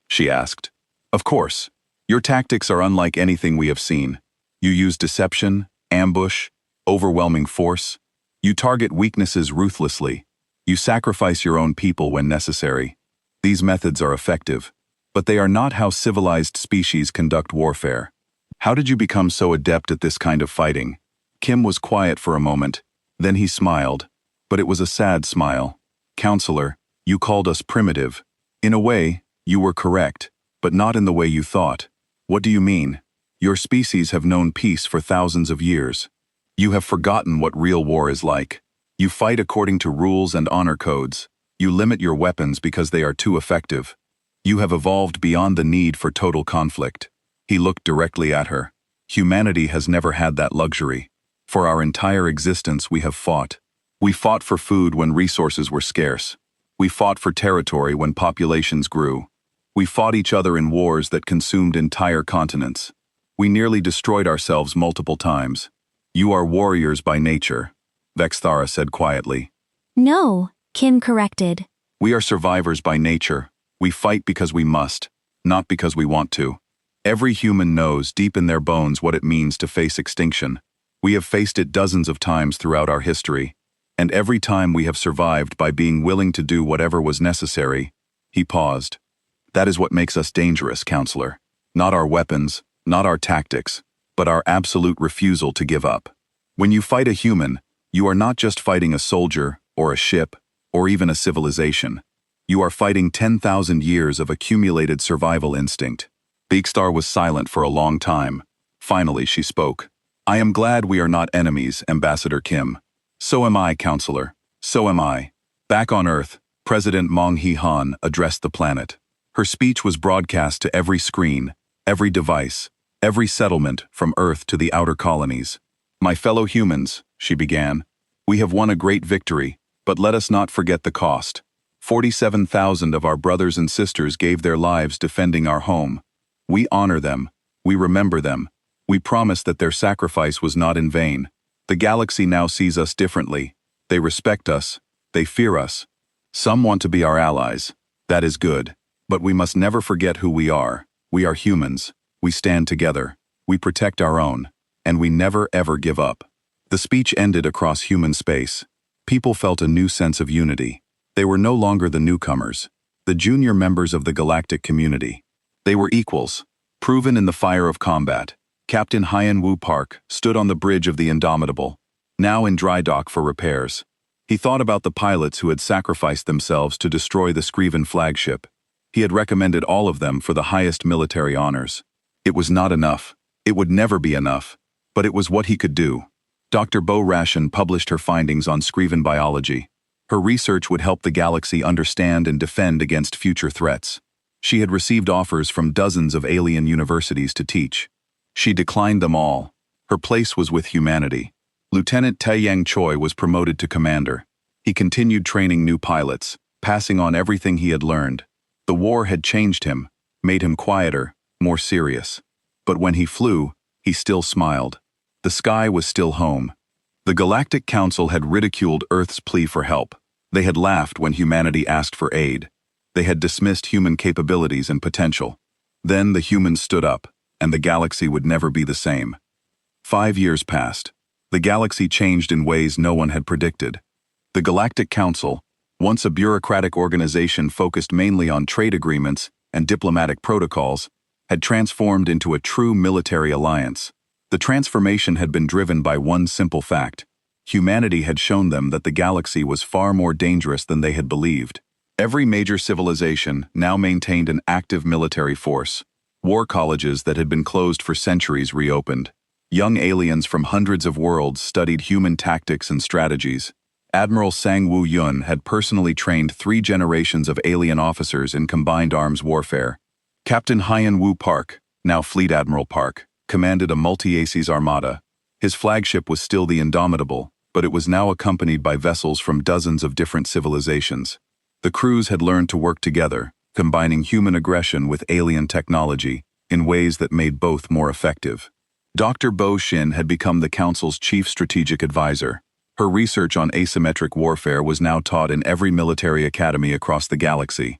She asked. Of course. Your tactics are unlike anything we have seen. You use deception, ambush, overwhelming force. You target weaknesses ruthlessly. You sacrifice your own people when necessary. These methods are effective, but they are not how civilized species conduct warfare. How did you become so adept at this kind of fighting? Kim was quiet for a moment, then he smiled, but it was a sad smile. Counselor, you called us primitive. In a way, you were correct, but not in the way you thought. What do you mean? Your species have known peace for thousands of years. You have forgotten what real war is like. You fight according to rules and honor codes. You limit your weapons because they are too effective. You have evolved beyond the need for total conflict. He looked directly at her. Humanity has never had that luxury. For our entire existence we have fought. We fought for food when resources were scarce. We fought for territory when populations grew. We fought each other in wars that consumed entire continents. We nearly destroyed ourselves multiple times. You are warriors by nature, Vexthara said quietly. No, Kim corrected. We are survivors by nature. We fight because we must, not because we want to. Every human knows deep in their bones what it means to face extinction. We have faced it dozens of times throughout our history, and every time we have survived by being willing to do whatever was necessary. He paused. That is what makes us dangerous, counselor. Not our weapons, not our tactics, but our absolute refusal to give up. When you fight a human, you are not just fighting a soldier, or a ship, or even a civilization. You are fighting 10,000 years of accumulated survival instinct. Beakstar was silent for a long time. Finally, she spoke. I am glad we are not enemies, Ambassador Kim. So am I, counselor. So am I. Back on Earth, President Mong He-han addressed the planet. Her speech was broadcast to every screen, every device, every settlement from Earth to the outer colonies. My fellow humans, she began, we have won a great victory, but let us not forget the cost. 47,000 of our brothers and sisters gave their lives defending our home. We honor them. We remember them. We promise that their sacrifice was not in vain. The galaxy now sees us differently. They respect us. They fear us. Some want to be our allies. That is good. But we must never forget who we are. We are humans. We stand together. We protect our own. And we never ever give up. The speech ended across human space. People felt a new sense of unity. They were no longer the newcomers, the junior members of the galactic community. They were equals, proven in the fire of combat. Captain Hyen-Woo Park stood on the bridge of the Indomitable, now in dry dock for repairs. He thought about the pilots who had sacrificed themselves to destroy the Scriven flagship. He had recommended all of them for the highest military honors. It was not enough. It would never be enough. But it was what he could do. Dr. Bo Ration published her findings on Scriven biology. Her research would help the galaxy understand and defend against future threats. She had received offers from dozens of alien universities to teach. She declined them all. Her place was with humanity. Lieutenant Taeyang Choi was promoted to commander. He continued training new pilots, passing on everything he had learned. The war had changed him, made him quieter, more serious. But when he flew, he still smiled. The sky was still home. The Galactic Council had ridiculed Earth's plea for help. They had laughed when humanity asked for aid. They had dismissed human capabilities and potential. Then the humans stood up, and the galaxy would never be the same. 5 years passed. The galaxy changed in ways no one had predicted. The Galactic Council, once a bureaucratic organization focused mainly on trade agreements and diplomatic protocols, had transformed into a true military alliance. The transformation had been driven by one simple fact. Humanity had shown them that the galaxy was far more dangerous than they had believed. Every major civilization now maintained an active military force. War colleges that had been closed for centuries reopened. Young aliens from hundreds of worlds studied human tactics and strategies. Admiral Sang-Woo Yun had personally trained 3 generations of alien officers in combined arms warfare. Captain Hyen-Woo Park, now Fleet Admiral Park, commanded a multi-aces armada. His flagship was still the Indomitable, but it was now accompanied by vessels from dozens of different civilizations. The crews had learned to work together, combining human aggression with alien technology in ways that made both more effective. Dr. Bo Shin had become the Council's chief strategic advisor. Her research on asymmetric warfare was now taught in every military academy across the galaxy.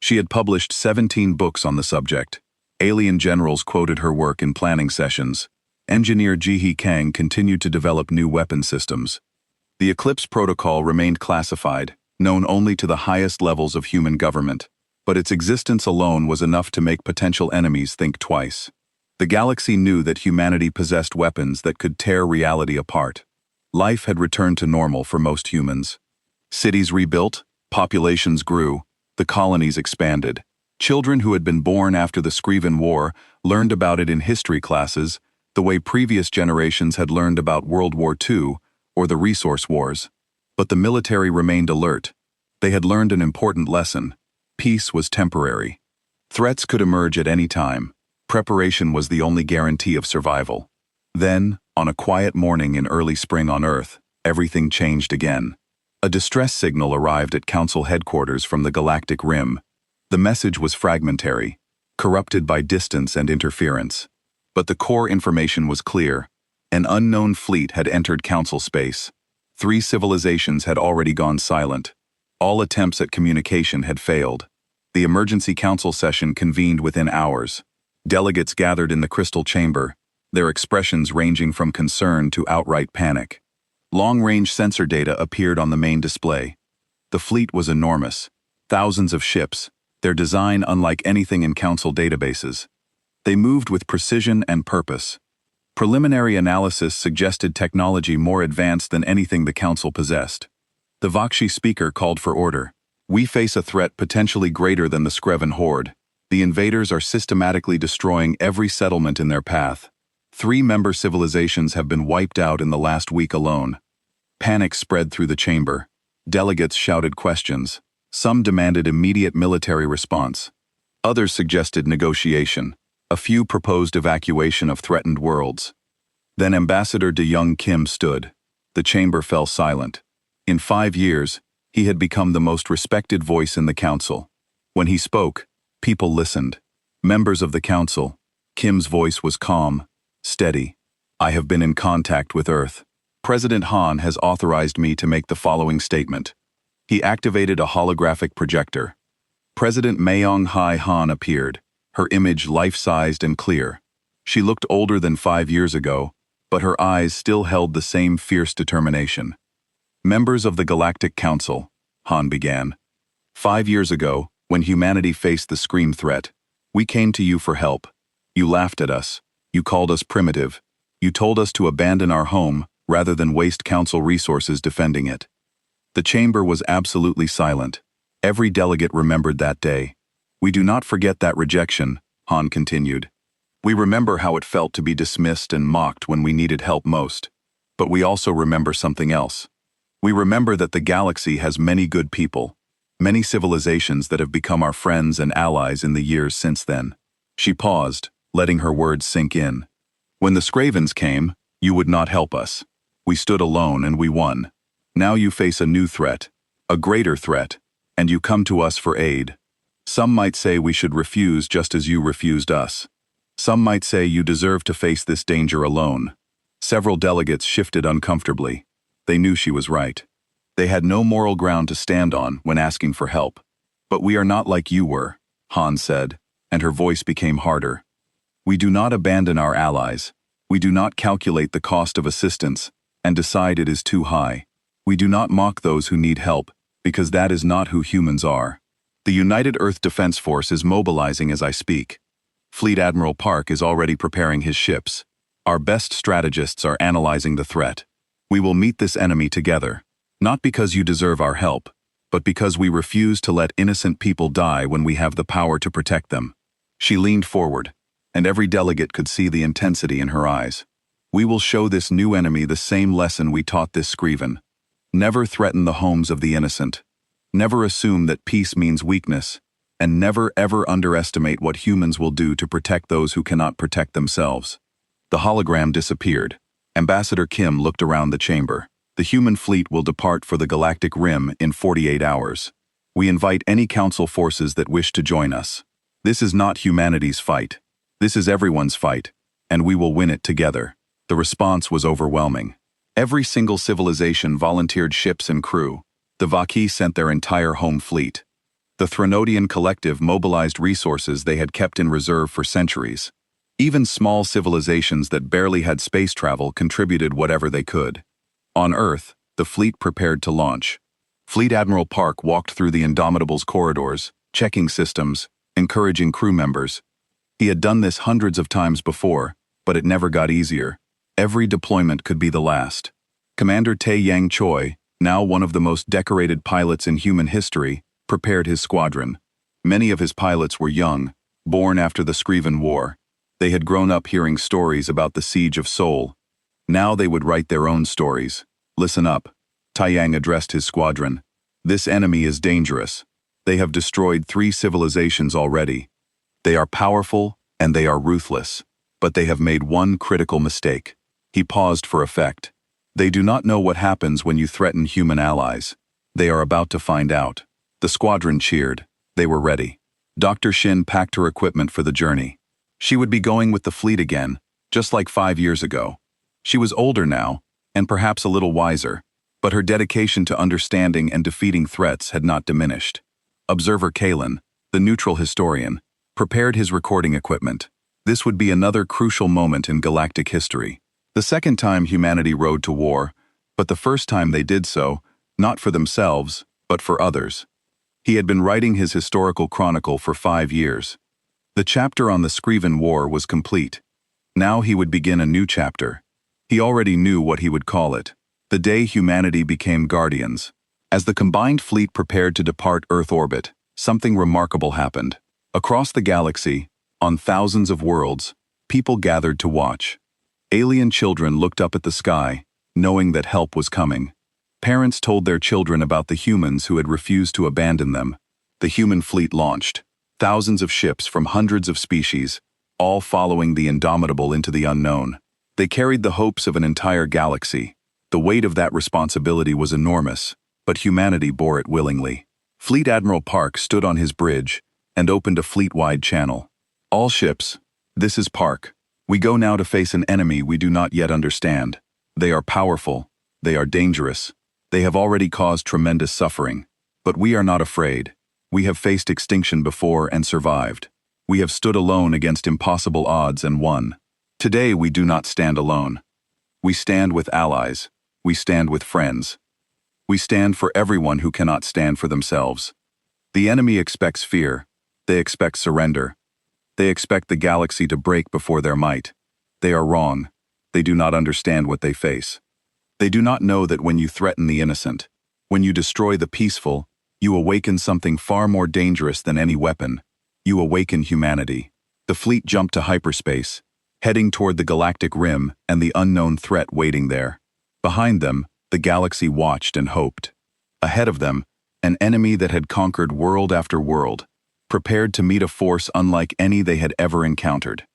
She had published 17 books on the subject. Alien generals quoted her work in planning sessions. Engineer Ji-hee Kang continued to develop new weapon systems. The Eclipse Protocol remained classified, known only to the highest levels of human government, but its existence alone was enough to make potential enemies think twice. The galaxy knew that humanity possessed weapons that could tear reality apart. Life had returned to normal for most humans. Cities rebuilt, populations grew, The colonies expanded. Children who had been born after the Scriven War learned about it in history classes, the way previous generations had learned about World War II or the resource wars. But the military remained alert. They had learned an important lesson. Peace was temporary. Threats could emerge at any time. Preparation was the only guarantee of survival. Then, on a quiet morning in early spring on Earth, everything changed again. A distress signal arrived at Council headquarters from the galactic rim. The message was fragmentary, corrupted by distance and interference. But the core information was clear. An unknown fleet had entered Council space. 3 civilizations had already gone silent. All attempts at communication had failed. The emergency council session convened within hours. Delegates gathered in the crystal chamber, their expressions ranging from concern to outright panic. Long-range sensor data appeared on the main display. The fleet was enormous. Thousands of ships, their design unlike anything in Council databases. They moved with precision and purpose. Preliminary analysis suggested technology more advanced than anything the Council possessed. The Vakshi speaker called for order. We face a threat potentially greater than the Scriven horde. The invaders are systematically destroying every settlement in their path. 3 member civilizations have been wiped out in the last week alone. Panic spread through the chamber. Delegates shouted questions. Some demanded immediate military response. Others suggested negotiation. A few proposed evacuation of threatened worlds. Then Ambassador de Young Kim stood. The chamber fell silent. In 5 years, he had become the most respected voice in the Council. When he spoke, people listened. Members of the Council, Kim's voice was calm, steady. I have been in contact with Earth. President Han has authorized me to make the following statement. He activated a holographic projector. President Mayong-hai Han appeared, her image life-sized and clear. She looked older than 5 years ago, but her eyes still held the same fierce determination. Members of the Galactic Council, Han began. 5 years ago, when humanity faced the Scream threat, we came to you for help. You laughed at us. You called us primitive. You told us to abandon our home rather than waste Council resources defending it. The chamber was absolutely silent. Every delegate remembered that day. We do not forget that rejection, Han continued. We remember how it felt to be dismissed and mocked when we needed help most. But we also remember something else. We remember that the galaxy has many good people, many civilizations that have become our friends and allies in the years since then. She paused, letting her words sink in. When the Scravens came, you would not help us. We stood alone and we won. Now you face a new threat, a greater threat, and you come to us for aid. Some might say we should refuse just as you refused us. Some might say you deserve to face this danger alone. Several delegates shifted uncomfortably. They knew she was right. They had no moral ground to stand on when asking for help. But we are not like you were, Han said, and her voice became harder. We do not abandon our allies. We do not calculate the cost of assistance and decide it is too high. We do not mock those who need help, because that is not who humans are. The United Earth Defense Force is mobilizing as I speak. Fleet Admiral Park is already preparing his ships. Our best strategists are analyzing the threat. We will meet this enemy together, not because you deserve our help, but because we refuse to let innocent people die when we have the power to protect them. She leaned forward, and every delegate could see the intensity in her eyes. We will show this new enemy the same lesson we taught this Scriven. Never threaten the homes of the innocent. Never assume that peace means weakness, and never ever underestimate what humans will do to protect those who cannot protect themselves. The hologram disappeared. Ambassador Kim looked around the chamber. The human fleet will depart for the galactic rim in 48 hours. We invite any council forces that wish to join us. This is not humanity's fight. This is everyone's fight, and we will win it together. The response was overwhelming. Every single civilization volunteered ships and crew. The Vakhi sent their entire home fleet. The Threnodian collective mobilized resources they had kept in reserve for centuries. Even small civilizations that barely had space travel contributed whatever they could. On Earth, the fleet prepared to launch. Fleet Admiral Park walked through the Indomitable's corridors, checking systems, encouraging crew members. He had done this hundreds of times before, but it never got easier. Every deployment could be the last. Commander Tae Yang Choi, now one of the most decorated pilots in human history, prepared his squadron. Many of his pilots were young, born after the Scriven War. They had grown up hearing stories about the Siege of Seoul. Now they would write their own stories. Listen up, Taiyang addressed his squadron. This enemy is dangerous. They have destroyed 3 civilizations already. They are powerful and they are ruthless, but they have made one critical mistake. He paused for effect. They do not know what happens when you threaten human allies. They are about to find out. The squadron cheered. They were ready. Dr. Shin packed her equipment for the journey. She would be going with the fleet again, just like 5 years ago. She was older now, and perhaps a little wiser, but her dedication to understanding and defeating threats had not diminished. Observer Kalen, the neutral historian, prepared his recording equipment. This would be another crucial moment in galactic history. The second time humanity rode to war, but the first time they did so, not for themselves, but for others. He had been writing his historical chronicle for 5 years. The chapter on the Scriven War was complete. Now he would begin a new chapter. He already knew what he would call it: the day humanity became guardians. As the combined fleet prepared to depart Earth orbit, something remarkable happened. Across the galaxy, on thousands of worlds, people gathered to watch. Alien children looked up at the sky, knowing that help was coming. Parents told their children about the humans who had refused to abandon them. The human fleet launched. Thousands of ships from hundreds of species, all following the indomitable into the unknown. They carried the hopes of an entire galaxy. The weight of that responsibility was enormous, but humanity bore it willingly. Fleet Admiral Park stood on his bridge and opened a fleet-wide channel. All ships, this is Park. We go now to face an enemy we do not yet understand. They are powerful. They are dangerous. They have already caused tremendous suffering. But we are not afraid. We have faced extinction before and survived. We have stood alone against impossible odds and won. Today we do not stand alone. We stand with allies. We stand with friends. We stand for everyone who cannot stand for themselves. The enemy expects fear. They expect surrender. They expect the galaxy to break before their might. They are wrong. They do not understand what they face. They do not know that when you threaten the innocent, when you destroy the peaceful, you awaken something far more dangerous than any weapon. You awaken humanity. The fleet jumped to hyperspace, heading toward the galactic rim and the unknown threat waiting there. Behind them, the galaxy watched and hoped. Ahead of them, an enemy that had conquered world after world, prepared to meet a force unlike any they had ever encountered.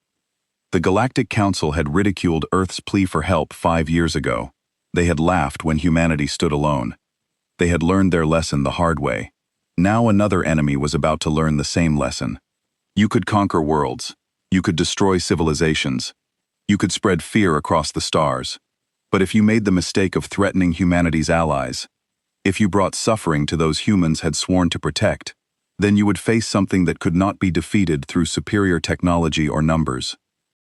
The Galactic Council had ridiculed Earth's plea for help 5 years ago. They had laughed when humanity stood alone. They had learned their lesson the hard way. Now another enemy was about to learn the same lesson. You could conquer worlds. You could destroy civilizations. You could spread fear across the stars. But if you made the mistake of threatening humanity's allies, if you brought suffering to those humans had sworn to protect, then you would face something that could not be defeated through superior technology or numbers.